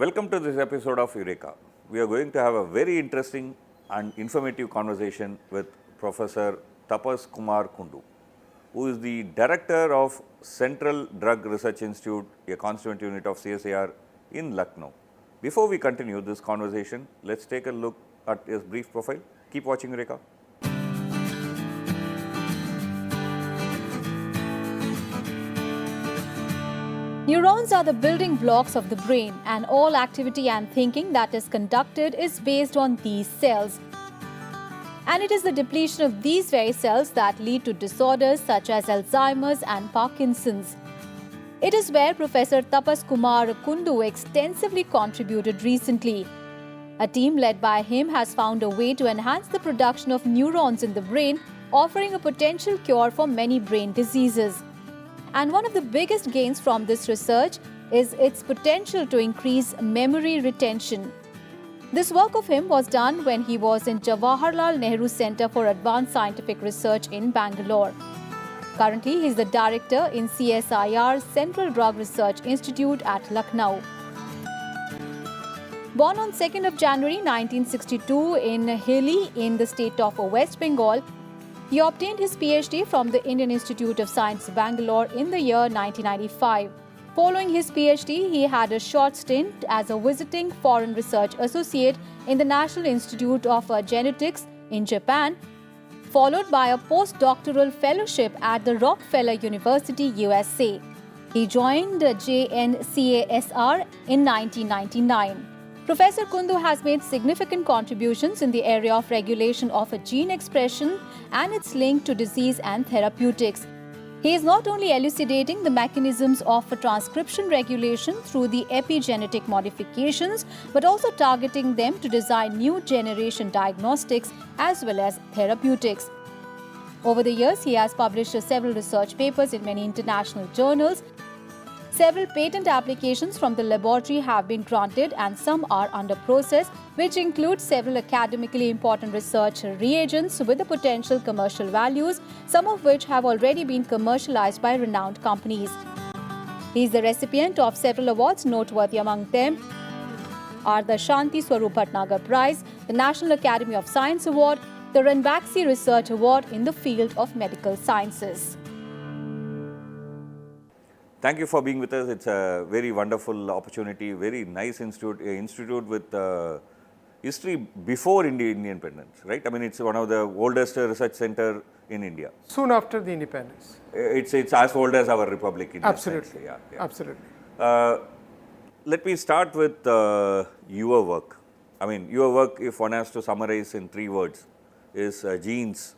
Welcome to this episode of Eureka. We are going to have a very interesting and informative conversation with Professor Tapas Kumar Kundu, who is the Director of Central Drug Research Institute, a constituent unit of CSIR in Lucknow. Before we continue this conversation, let's take a look at his brief profile. Keep watching Eureka. Neurons are the building blocks of the brain, and all activity and thinking that is conducted is based on these cells. And it is the depletion of these very cells that lead to disorders such as Alzheimer's and Parkinson's. It is where Professor Tapas Kumar Kundu extensively contributed recently. A team led by him has found a way to enhance the production of neurons in the brain, offering a potential cure for many brain diseases. And one of the biggest gains from this research is its potential to increase memory retention. This work of him was done when he was in Jawaharlal Nehru Centre for Advanced Scientific Research in Bangalore. Currently, he is the director in CSIR Central Drug Research Institute at Lucknow. Born on 2nd of January 1962 in Heli in the state of West Bengal, he obtained his PhD from the Indian Institute of Science, Bangalore in the year 1995. Following his PhD, he had a short stint as a visiting foreign research associate in the National Institute of Genetics in Japan, followed by a postdoctoral fellowship at the Rockefeller University, USA. He joined JNCASR in 1999. Professor Kundu has made significant contributions in the area of regulation of gene expression and its link to disease and therapeutics. He is not only elucidating the mechanisms of transcription regulation through the epigenetic modifications, but also targeting them to design new generation diagnostics as well as therapeutics. Over the years, he has published several research papers in many international journals. Several patent applications from the laboratory have been granted and some are under process, which include several academically important research reagents with the potential commercial values, some of which have already been commercialized by renowned companies. He is the recipient of several awards. Noteworthy among them are the Shanti Swarup Bhatnagar Prize, the National Academy of Science Award, the Ranbaxy Research Award in the field of medical sciences. Thank you for being with us. It's a very wonderful opportunity, very nice institute with history before Indian independence, right? I mean, it's one of the oldest research center in India. Soon after the independence. It's as old as our republic. In Absolutely. Yeah. Absolutely. Let me start with your work. I mean, your work, if one has to summarize in 3 words, is genes,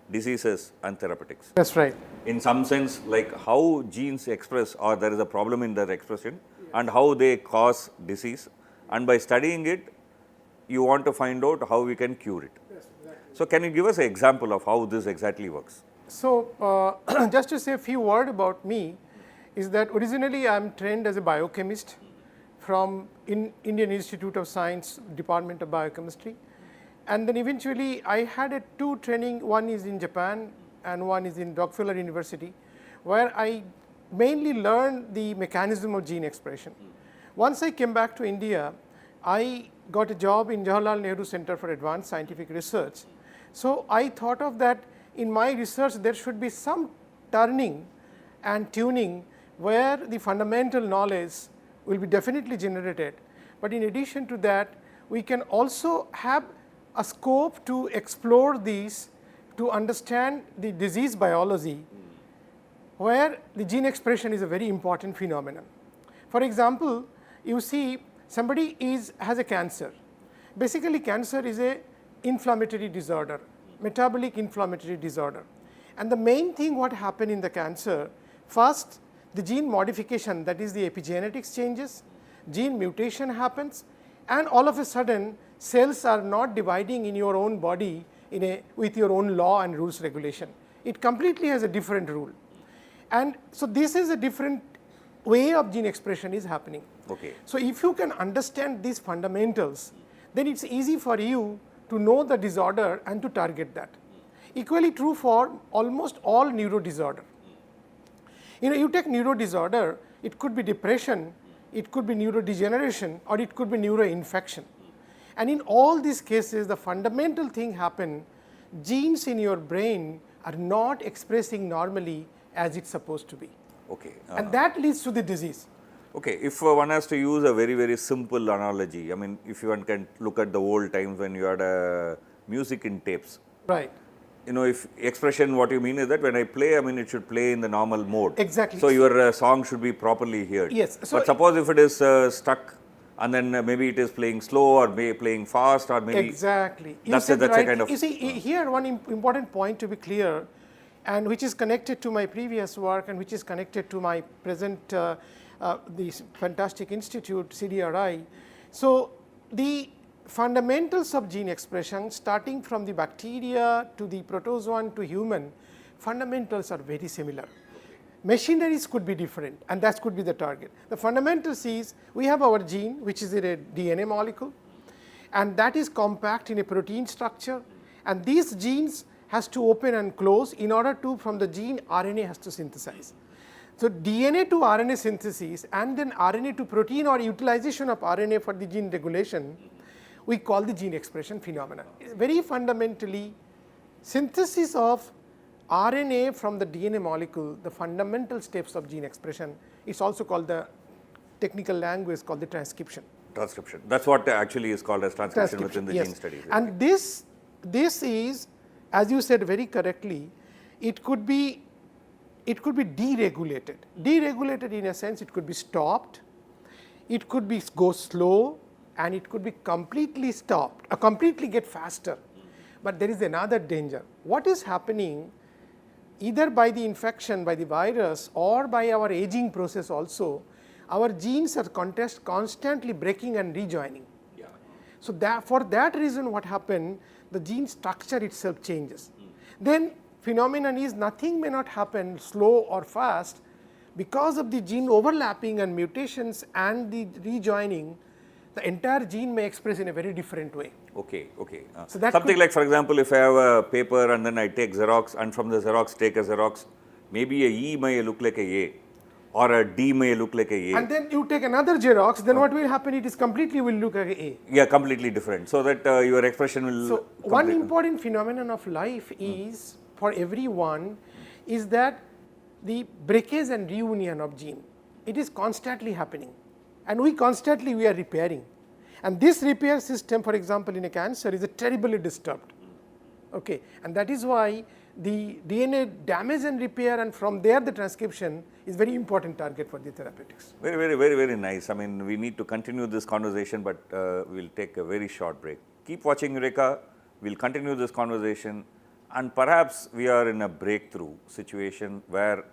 diseases and therapeutics. That's right. In some sense, like how genes express or there is a problem in their expression and how they cause disease, and by studying it, you want to find out how we can cure it. Yes, exactly. So, can you give us an example of how this exactly works? So, just to say a few words about me, is that originally I am trained as a biochemist from Indian Institute of Science, Department of Biochemistry. And then eventually I had 2 training, one is in Japan and one is in Rockefeller University, where I mainly learned the mechanism of gene expression. Once I came back to India, I got a job in Jawaharlal Nehru Center for Advanced Scientific Research. So I thought of that in my research there should be some turning and tuning where the fundamental knowledge will be definitely generated. But in addition to that, we can also have a scope to explore these, to understand the disease biology, where the gene expression is a very important phenomenon. For example, you see somebody has a cancer. Basically, cancer is a inflammatory disorder, metabolic inflammatory disorder. And the main thing what happen in the cancer, first the gene modification, that is the epigenetics changes, gene mutation happens, and all of a sudden cells are not dividing in your own body with your own law and rules regulation. It completely has a different rule. And so this is a different way of gene expression is happening. Okay. So if you can understand these fundamentals, then it's easy for you to know the disorder and to target that. Equally true for almost all neuro disorder. You take neuro disorder, it could be depression, it could be neurodegeneration, or it could be neuroinfection. And in all these cases, the fundamental thing happen, genes in your brain are not expressing normally as it's supposed to be. Okay. And that leads to the disease. Okay, if one has to use a very, very simple analogy, I mean, if one can look at the old times when you had music in tapes. Right. You know, if expression, what you mean is that when I play, I mean, it should play in the normal mode. Exactly. So your song should be properly heard. Yes. So but suppose if it is stuck and then maybe it is playing slow or playing fast or maybe. Exactly. That's a kind of. You see, here one important point to be clear, and which is connected to my previous work and which is connected to my present this fantastic institute, CDRI. So the fundamentals of gene expression, starting from the bacteria to the protozoan to human, fundamentals are very similar. Machineries could be different, and that could be the target. The fundamentals is, we have our gene, which is in a DNA molecule, and that is compact in a protein structure, and these genes has to open and close in order to, from the gene, RNA has to synthesize. So DNA to RNA synthesis and then RNA to protein or utilization of RNA for the gene regulation, we call the gene expression phenomenon. Very fundamentally, synthesis of RNA from the DNA molecule, the fundamental steps of gene expression, is also called, the technical language called the transcription. Transcription. That's what actually is called as transcription within the yes. gene studies. And this is, as you said very correctly, it could be deregulated. Deregulated in a sense, it could be stopped, it could be go slow, and it could be completely stopped, or completely get faster. But there is another danger. What is happening either by the infection, by the virus, or by our aging process also, our genes are constantly breaking and rejoining. Yeah. So that, for that reason, what happened, the gene structure itself changes. Then phenomenon is, nothing may not happen slow or fast, because of the gene overlapping and mutations and the rejoining, the entire gene may express in a very different way. Okay, okay. So that something could, like, for example, if I have a paper and then I take Xerox, and from the Xerox take a Xerox, maybe a E may look like a A, or a D may look like a A. And then you take another Xerox, then what will happen, it is completely will look like a. Yeah, completely different. So that your expression will. So one important phenomenon of life is, for everyone, is that the breakage and reunion of gene, it is constantly happening, and we are repairing. And this repair system, for example, in a cancer is terribly disturbed. Okay, and that is why the DNA damage and repair, and from there the transcription is very important target for the therapeutics. Very, very, very, very nice. I mean, we need to continue this conversation, but we'll take a very short break. Keep watching Eureka. We'll continue this conversation, and perhaps we are in a breakthrough situation where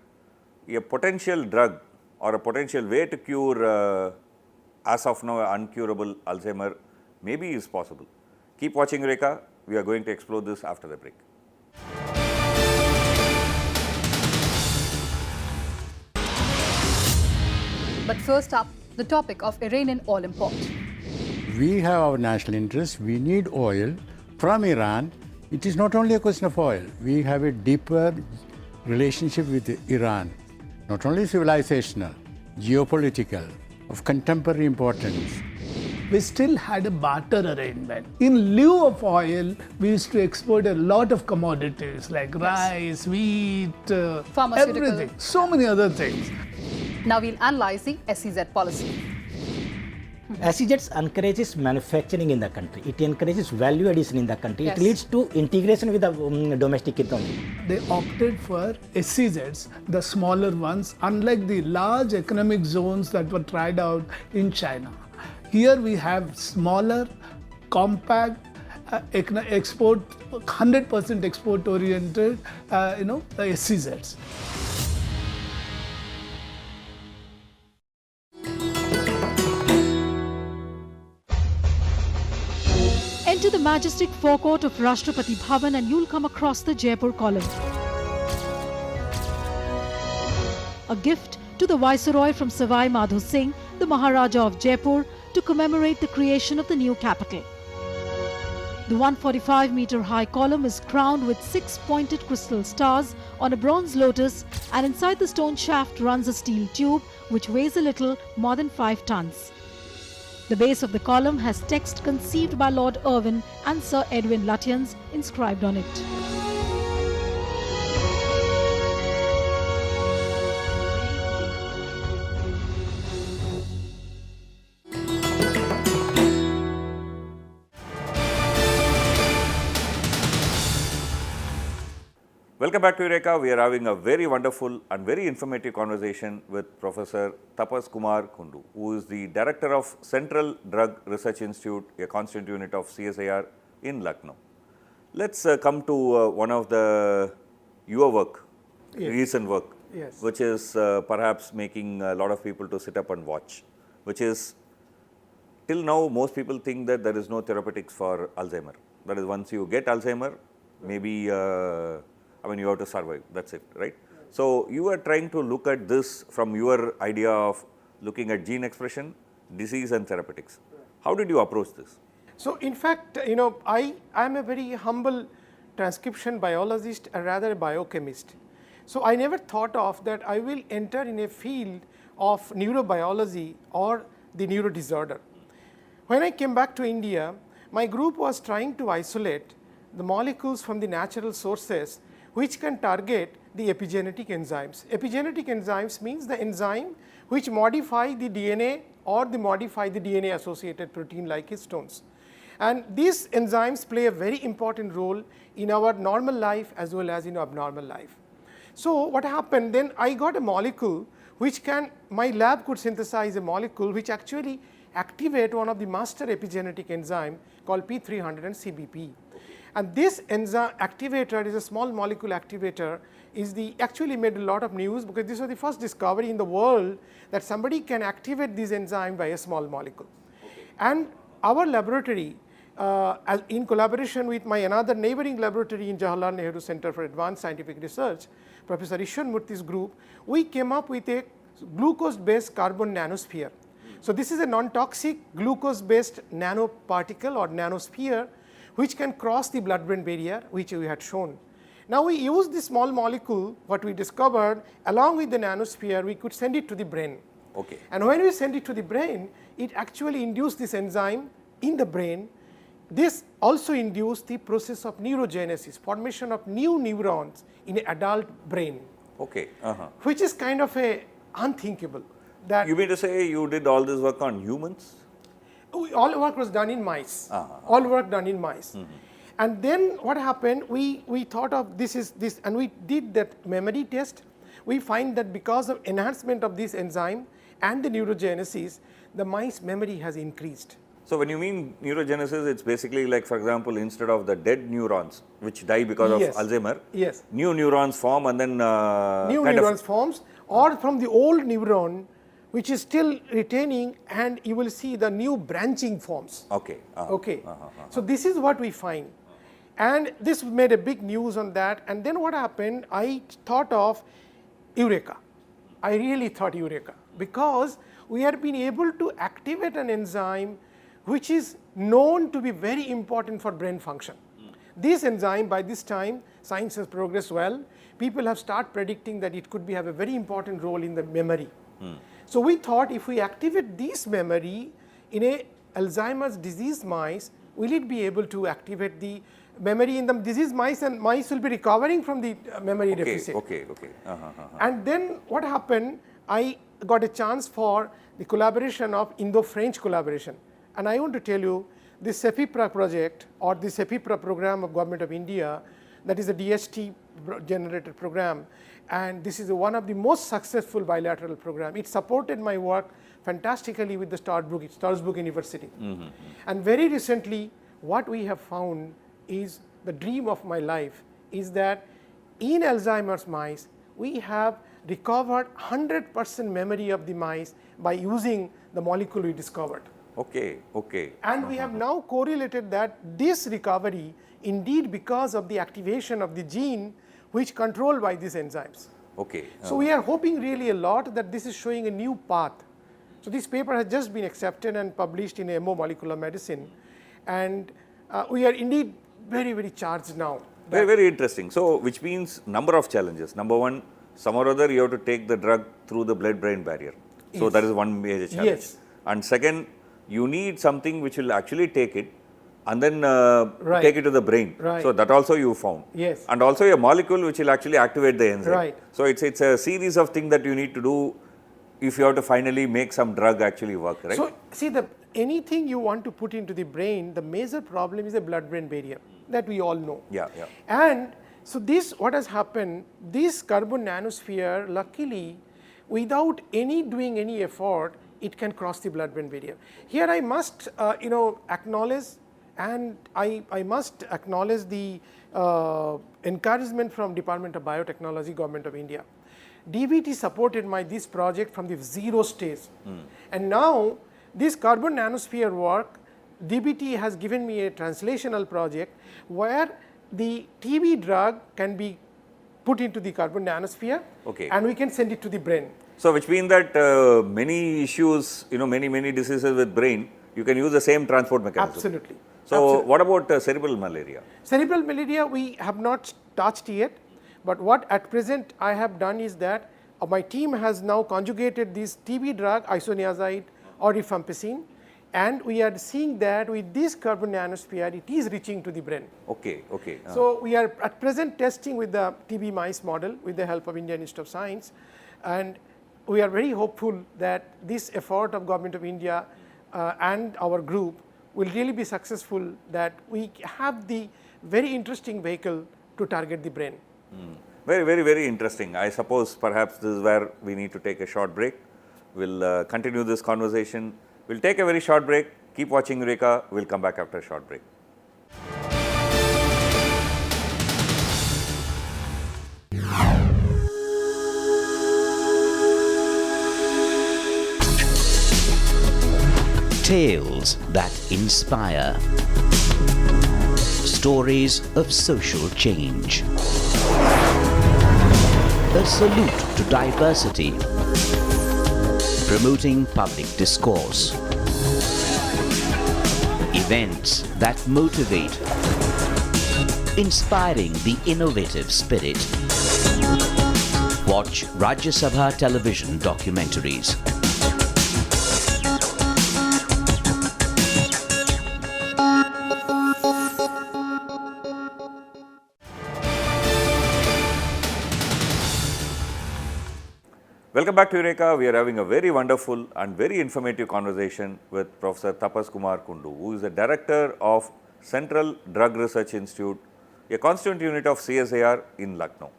a potential drug or a potential way to cure as of now uncurable Alzheimer maybe is possible. Keep watching Eureka. We are going to explore this after the break. But first up, the topic of Iranian oil import. We have our national interest. We need oil from Iran. It is not only a question of oil. We have a deeper relationship with Iran, not only civilizational, geopolitical, of contemporary importance. We still had a barter arrangement. In lieu of oil, we used to export a lot of commodities like rice, wheat, Pharmaceutical. everything, so many other things. Now we'll analyze the SEZ policy. SEZ encourages manufacturing in the country. It encourages value addition in the country. Yes. It leads to integration with the domestic economy. They opted for SEZs, the smaller ones, unlike the large economic zones that were tried out in China. Here we have smaller, compact, export, 100% export oriented, SEZs. Enter the majestic forecourt of Rashtrapati Bhavan and you'll come across the Jaipur column. A gift to the Viceroy from Savai Madho Singh, the Maharaja of Jaipur, to commemorate the creation of the new capital. The 145-meter high column is crowned with 6 pointed crystal stars on a bronze lotus, and inside the stone shaft runs a steel tube which weighs a little more than 5 tons. The base of the column has text conceived by Lord Irwin and Sir Edwin Lutyens inscribed on it. Welcome back to Eureka. We are having a very wonderful and very informative conversation with Professor Tapas Kumar Kundu, who is the Director of Central Drug Research Institute, a constituent unit of CSIR in Lucknow. Let's come to one of your work, recent work, Yes. which is perhaps making a lot of people to sit up and watch, which is till now most people think that there is no therapeutics for Alzheimer. That is, once you get Alzheimer, maybe you have to survive, that's it, right? So you are trying to look at this from your idea of looking at gene expression, disease and therapeutics. How did you approach this? So in fact, I am a very humble transcription biologist and rather a biochemist. So I never thought of that I will enter in a field of neurobiology or the neuro disorder. When I came back to India, my group was trying to isolate the molecules from the natural sources which can target the epigenetic enzymes. Epigenetic enzymes means the enzyme which modify the DNA or modify the DNA associated protein like histones. And these enzymes play a very important role in our normal life as well as in abnormal life. So what happened then, I got a molecule which my lab could synthesize a molecule which actually activate one of the master epigenetic enzyme called P300 and CBP. And this enzyme activator is a small molecule activator, actually made a lot of news because this was the first discovery in the world that somebody can activate this enzyme by a small molecule. And our laboratory, in collaboration with my another neighboring laboratory in Jawaharlal Nehru Center for Advanced Scientific Research, Professor Ishwan Murthy's group, we came up with a glucose-based carbon nanosphere. So this is a non-toxic glucose-based nanoparticle or nanosphere which can cross the blood-brain barrier, which we had shown. Now we use this small molecule, what we discovered, along with the nanosphere, we could send it to the brain. Okay. And when we send it to the brain, it actually induced this enzyme in the brain. This also induced the process of neurogenesis, formation of new neurons in an adult brain. Okay. Which is kind of unthinkable. That You mean to say you did all this work on humans? all work was done in mice. All work done in mice. And then what happened, we thought of this and we did that memory test. We find that because of enhancement of this enzyme and the neurogenesis, the mice memory has increased. So when you mean neurogenesis, it's basically like, for example, instead of the dead neurons which die because of Yes. Alzheimer, Yes. new neurons form and then New neurons forms, or from the old neuron which is still retaining, and you will see the new branching forms. Okay. Okay. So this is what we find. And this made a big news on that. And then what happened, I thought of Eureka. I really thought Eureka, because we had been able to activate an enzyme which is known to be very important for brain function. This enzyme, by this time, science has progressed well. People have started predicting that it could have a very important role in the memory. So we thought if we activate this memory in a Alzheimer's disease mice, will it be able to activate the memory in the disease mice, and mice will be recovering from the memory deficit. Okay. And then what happened, I got a chance for the collaboration of Indo-French collaboration. And I want to tell you, this CEPIPRA project or the CEPIPRA program of Government of India, that is a DST generated program, and this is one of the most successful bilateral program. It supported my work fantastically with the Strasbourg University. And very recently, what we have found is the dream of my life is that in Alzheimer's mice, we have recovered 100% memory of the mice by using the molecule we discovered. Okay. And we have now correlated that this recovery indeed because of the activation of the gene which controlled by these enzymes. Okay. So we are hoping really a lot that this is showing a new path. So this paper has just been accepted and published in EMO Molecular Medicine, and we are indeed very, very charged now. Very, very interesting. So which means number of challenges. Number one, some or other you have to take the drug through the blood-brain barrier. So that is one major challenge. Yes. And second, you need something which will actually take it and then Right. take it to the brain. Right. So that also you found. Yes. And also a molecule which will actually activate the enzyme. Right. So it's a series of things that you need to do if you have to finally make some drug actually work, right? So, see, anything you want to put into the brain, the major problem is the blood-brain barrier that we all know. Yeah. And so what has happened, this carbon nanosphere, luckily, without doing any effort, it can cross the blood-brain barrier. Here I must, acknowledge, and I must acknowledge the encouragement from Department of Biotechnology, Government of India. DBT supported this project from the zero stage. And now this carbon nanosphere work, DBT has given me a translational project where the TB drug can be put into the carbon nanosphere, Okay. and we can send it to the brain. So which means that many issues, many diseases with brain, you can use the same transport mechanism. Absolutely. So Absolutely. what about cerebral malaria? Cerebral malaria we have not touched yet, but what at present I have done is that my team has now conjugated this TB drug isoniazid or rifampicin, and we are seeing that with this carbon nanosphere it is reaching to the brain. Okay. So we are at present testing with the TB mice model with the help of Indian Institute of Science, and we are very hopeful that this effort of Government of India and our group will really be successful, that we have the very interesting vehicle to target the brain. Very interesting. I suppose perhaps this is where we need to take a short break. We'll continue this conversation. We'll take a very short break. Keep watching Eureka. We'll come back after a short break. Tales that inspire. Stories of social change. A salute to diversity. Promoting public discourse. Events that motivate. Inspiring the innovative spirit. Watch Rajya Sabha television documentaries. Welcome back to Eureka. We are having a very wonderful and very informative conversation with Professor Tapas Kumar Kundu, who is the Director of Central Drug Research Institute, a constituent unit of CSIR in Lucknow.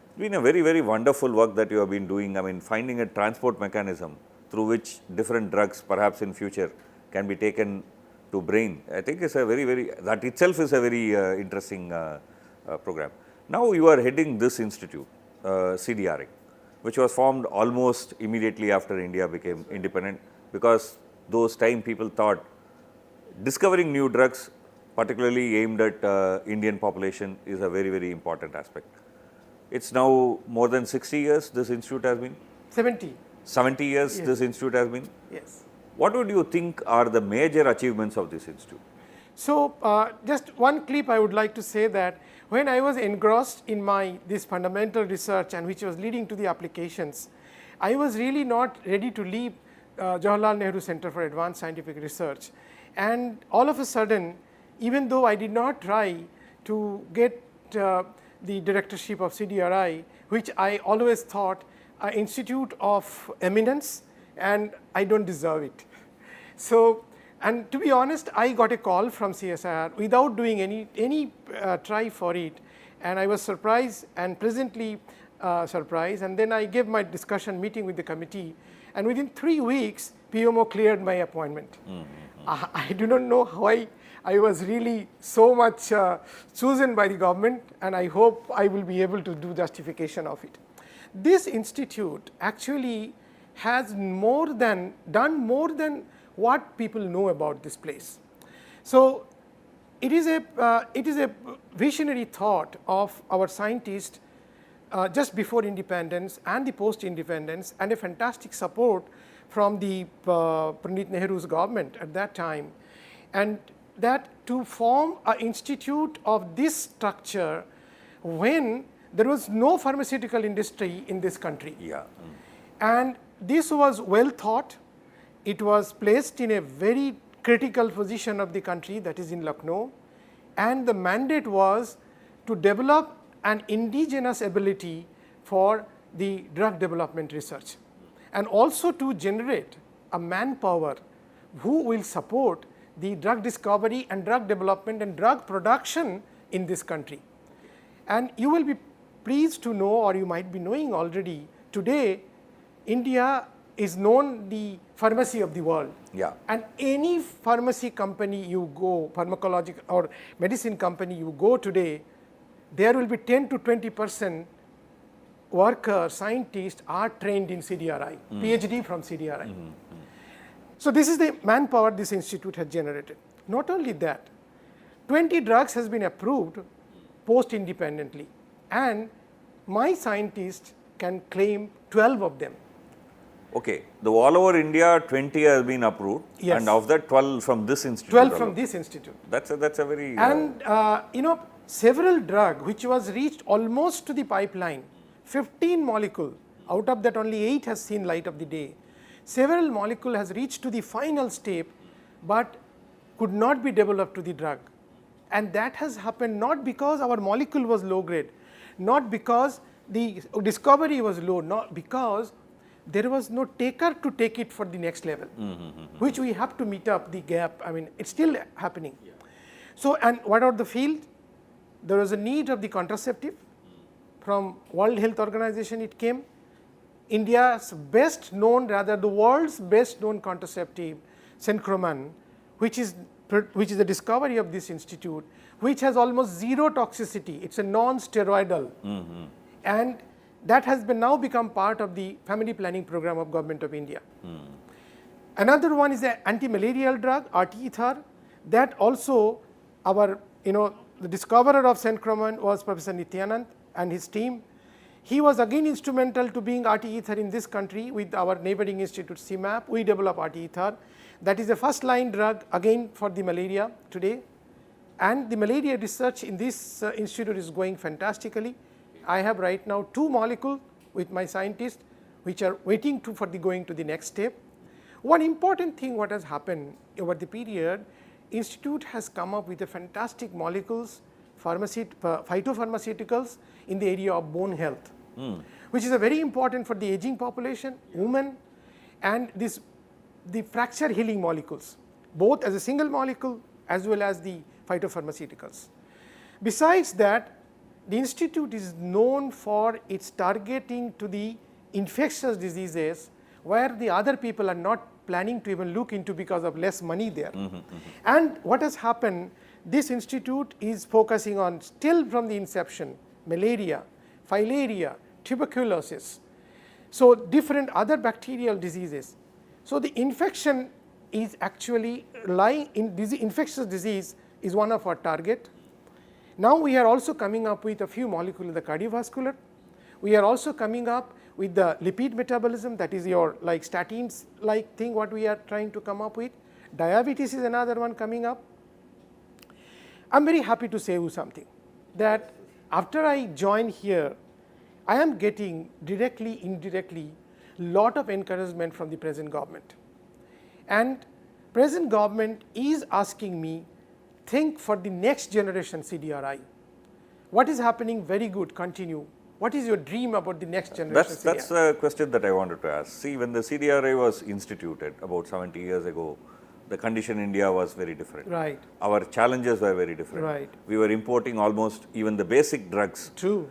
It's been a very wonderful work that you have been doing. I mean, finding a transport mechanism through which different drugs perhaps in future can be taken to brain. I think it's a that itself is a very interesting program. Now you are heading this institute, CDRI, which was formed almost immediately after India became independent, because those time people thought discovering new drugs, particularly aimed at Indian population, is a very important aspect. It's now more than 60 years this institute has been? 70. 70 years Yes. this institute has been? Yes. What would you think are the major achievements of this institute? So, just one clip I would like to say that when I was engrossed in this fundamental research and which was leading to the applications, I was really not ready to leave Jawaharlal Nehru Center for Advanced Scientific Research. And all of a sudden, even though I did not try to get the directorship of CDRI, which I always thought an institute of eminence, and I don't deserve it. So, and to be honest, I got a call from CSIR without doing any try for it, and I was surprised and pleasantly surprised. And then I gave my discussion meeting with the committee, and within 3 weeks, PMO cleared my appointment. I do not know why I was really so much chosen by the government, and I hope I will be able to do justification of it. This institute actually has done more than what people know about this place. So it is a visionary thought of our scientists just before independence and the post independence, and a fantastic support from the Pandit Nehru's government at that time, and that to form an institute of this structure when there was no pharmaceutical industry in this country. Yeah. And this was well thought. It was placed in a very critical position of the country, that is in Lucknow, and the mandate was to develop an indigenous ability for the drug development research, and also to generate a manpower who will support the drug discovery and drug development and drug production in this country. And you will be pleased to know, or you might be knowing already, today India is known the pharmacy of the world. Yeah. And any pharmacy company you go, pharmacological or medicine company you go today, there will be 10 to 20% workers, scientists are trained in CDRI, PhD from CDRI. So this is the manpower this institute has generated. Not only that, 20 drugs has been approved post independently, and my scientists can claim 12 of them. Okay, all over India 20 has been approved, Yes. and of that 12 from this institute. 12 from alone. this institute. That's a very And several drug which was reached almost to the pipeline, 15 molecule, out of that only 8 has seen light of the day. Several molecule has reached to the final step, but could not be developed to the drug. And that has happened not because our molecule was low grade, not because the discovery was low, not because there was no taker to take it for the next level, which we have to meet up the gap. I mean, it's still happening. So, and what about the field? There was a need of the contraceptive. From World Health Organization it came. India's best known, rather the world's best known contraceptive, Cencroman, which is the discovery of this institute, which has almost zero toxicity. It's a non-steroidal, and that has now become part of the family planning program of Government of India. Another one is the anti-malarial drug, Artemether. That also our, the discoverer of Cencroman was Professor Nityanand and his team. He was again instrumental to being Artemether in this country with our neighboring institute CMAP. We developed Artemether. That is a first line drug again for the malaria today. And the malaria research in this institute is going fantastically. I have right now 2 molecules with my scientists which are waiting for going to the next step. One important thing what has happened over the period, institute has come up with a fantastic molecules, phytopharmaceuticals in the area of bone health, which is a very important for the aging population, women, and the fracture healing molecules, both as a single molecule as well as the phytopharmaceuticals. Besides that, the institute is known for its targeting to the infectious diseases where the other people are not planning to even look into because of less money there. And what has happened, this institute is focusing on, still from the inception, malaria, filaria, tuberculosis, so different other bacterial diseases. So the infection is actually lying in infectious disease is one of our target. Now we are also coming up with a few molecules in the cardiovascular. We are also coming up with the lipid metabolism, that is your like statins like thing what we are trying to come up with. Diabetes is another one coming up. I am very happy to say you something, that after I joined here, I am getting directly, indirectly lot of encouragement from the present government. And present government is asking me, think for the next generation CDRI. What is happening? Very good, continue. What is your dream about the next generation CDRI? That's a question that I wanted to ask. See, when the CDRI was instituted about 70 years ago, the condition in India was very different. Right. Our challenges were very different. Right. We were importing almost even the basic drugs. True.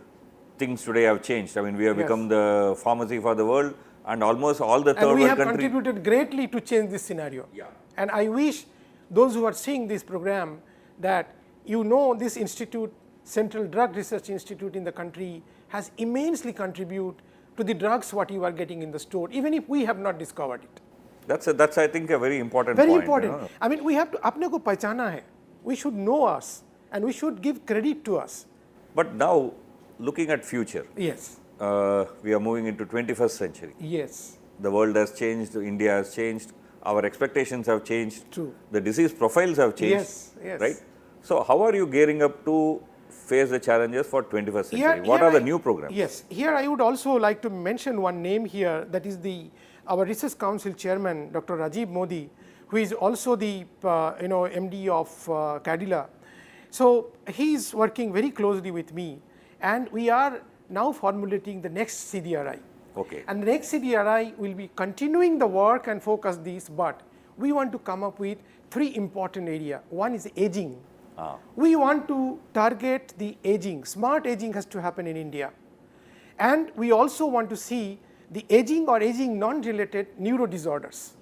Things today have changed. I mean, we have Yes. become the pharmacy for the world, and almost all the And third we world have countries. contributed greatly to change this scenario. Yeah. And I wish those who are seeing this program that this institute, Central Drug Research Institute in the country, has immensely contributed to the drugs what you are getting in the store, even if we have not discovered it. That's I think a very important Very point. important. I mean, we have to apne ko pehchana hai. We should know us and we should give credit to us. But now, looking at future, Yes. We are moving into 21st century. Yes. The world has changed, India has changed, our expectations have changed. True. The disease profiles have changed. Yes, yes. Right? So, how are you gearing up to face the challenges for 21st century? What are the new programs? Yes. Here I would also like to mention one name here, that is the our Research Council Chairman, Dr. Rajiv Modi, who is also the MD of Cadila. So he is working very closely with me, and we are now formulating the next CDRI. Okay. And the next CDRI will be continuing the work and focus these, but we want to come up with 3 important areas. One is aging. We want to target the aging. Smart aging has to happen in India. And we also want to see the aging or aging non-related neuro disorders,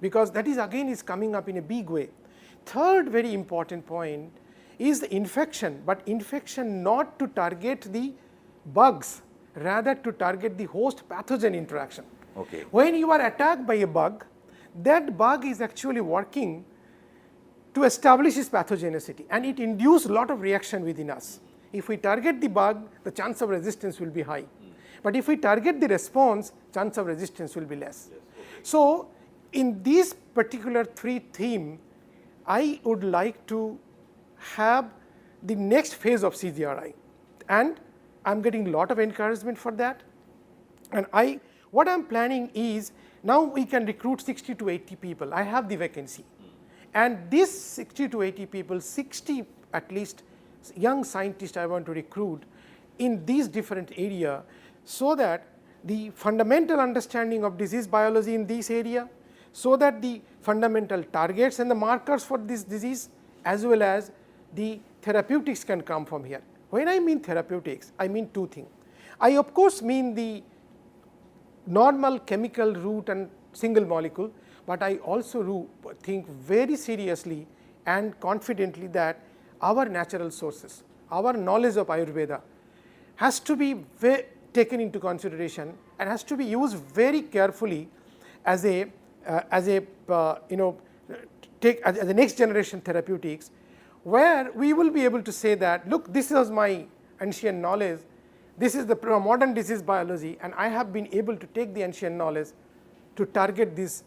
because that is again is coming up in a big way. Third very important point is the infection, but infection not to target the bugs, rather to target the host pathogen interaction. Okay. When you are attacked by a bug, that bug is actually working to establish its pathogenicity, and it induces a lot of reaction within us. If we target the bug, the chance of resistance will be high. But if we target the response, chance of resistance will be less. So in these particular 3 themes, I would like to have the next phase of CGRI, and I am getting a lot of encouragement for that. And what I am planning is, now we can recruit 60 to 80 people. I have the vacancy. And these 60 to 80 people, 60 at least young scientists I want to recruit in these different areas, so that the fundamental understanding of disease biology in this area, so that the fundamental targets and the markers for this disease, as well as the therapeutics can come from here. When I mean therapeutics, I mean 2 things. I of course mean the normal chemical route and single molecule, but I also think very seriously and confidently that our natural sources, our knowledge of Ayurveda has to be taken into consideration and has to be used very carefully as a next generation therapeutics, where we will be able to say that, look, this is my ancient knowledge, this is the modern disease biology, and I have been able to take the ancient knowledge to target these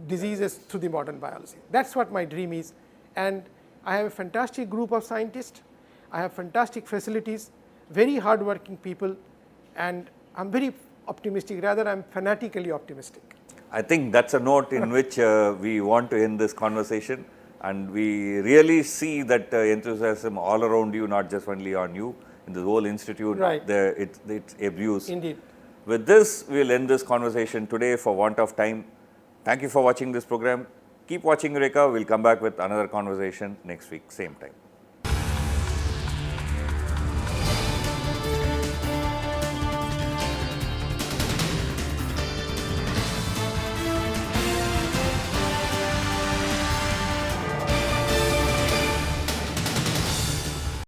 diseases through the modern biology. That is what my dream is, and I have a fantastic group of scientists, I have fantastic facilities, very hardworking people, and I am very optimistic, rather I am fanatically optimistic. I think that's a note in which we want to end this conversation, and we really see that enthusiasm all around you, not just only on you, in the whole institute, right. It's abuse. Indeed. With this, we will end this conversation today for want of time. Thank you for watching this program. Keep watching Eureka. We'll come back with another conversation next week, same time.